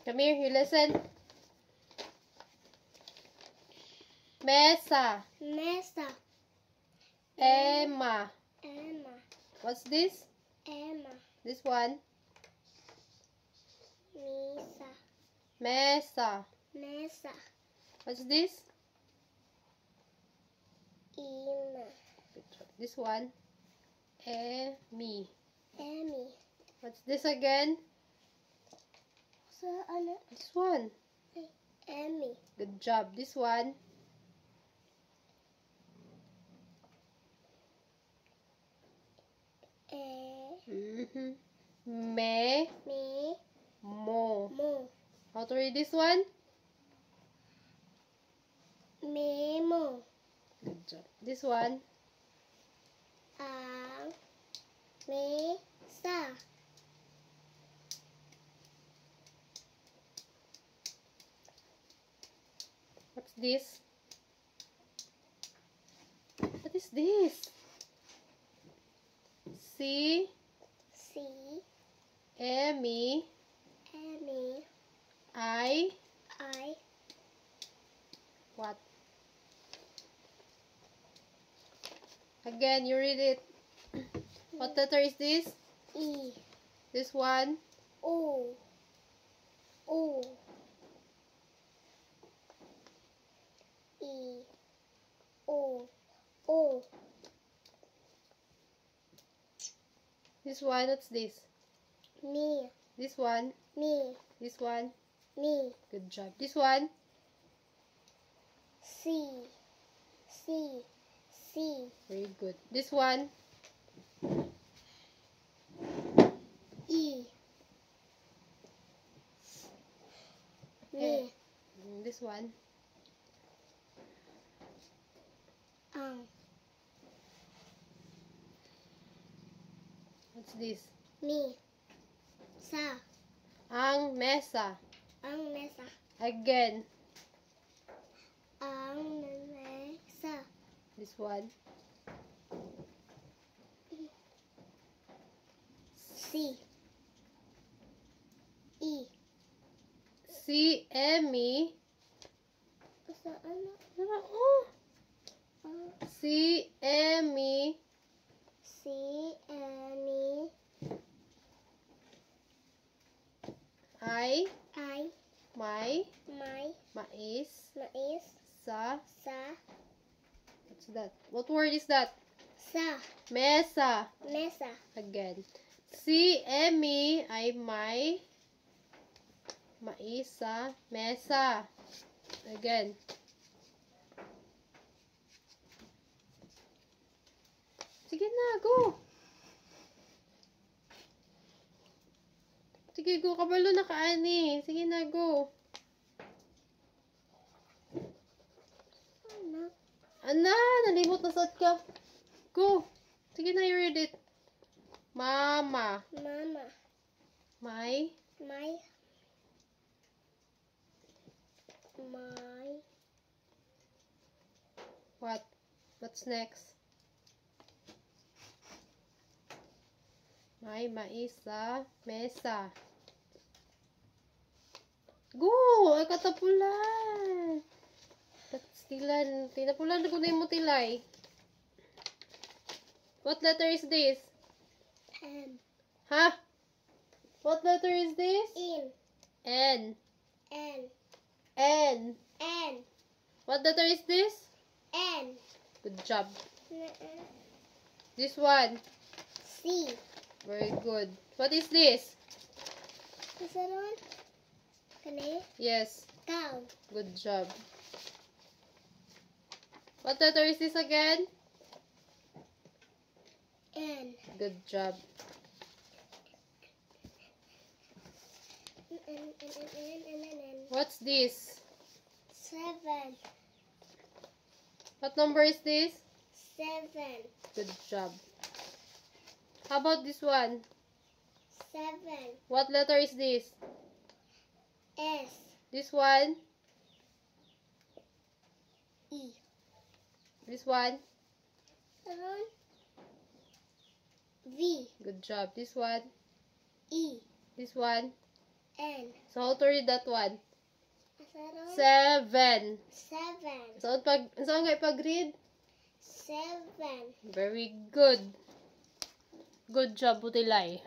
Come here, you listen. Mesa. Mesa. Emma. Emma. What's this? Emma. This one. Misa. Mesa. Mesa. What's this? Ima. This one. Emmy. Emmy. What's this again? So, ano? This one. Emmy. Good job. This one. Me. Me. Mo. Mo. How to read this one? Memo. Good job. This one. Ang. Mesa. What's this? What is this? C. Si. Emmy. Emmy. I. I. What? Again, you read it. What letter is this? E. This one. O. O. E. O. O. This one. What's this? Me. This one. Me. This one. Me. Good job. This one. C. C. C. Very good. This one. E. Me. This one. Ang. What's this? Me. Sa. Ang mesa. Ang mesa. Again. Ang mesa. This one. C. E. Si Emmy. Sa ano? Oh. Si Emmy. Si Emmy. I. I. My. My. Mais. Mais. Sa. Sa. What's that? What word is that? Sa. Mesa. Mesa. Again. Si Emmy ay may mais sa mesa. Again. Sige na, go. Sige, go. Kabalo na kaani. Sige na, go. Ana, nalimot na sad ka. Go. Sige na, you read it. Mama. Mama. My. My. My. What? What's next? May mais sa mesa. Go! Ay katapulan. Tilan. Tinapulan na kung mo tilay. What letter is this? M. Ha? What letter is this? In. N. N. N. N. What letter is this? N. Good job. This one. C. Very good. What is this? Is that one? Kani? Yes. Cow. Good job. What letter is this again? N. Good job. N. What's this? 7. What number is this? 7. Good job. How about this one? 7. What letter is this? S. This one? E. This one? V. Good job. This one? E. This one? N. So how to read that one? Asaro? 7. 7. So nga ipag-read? 7. Very good. Good job, Butilay.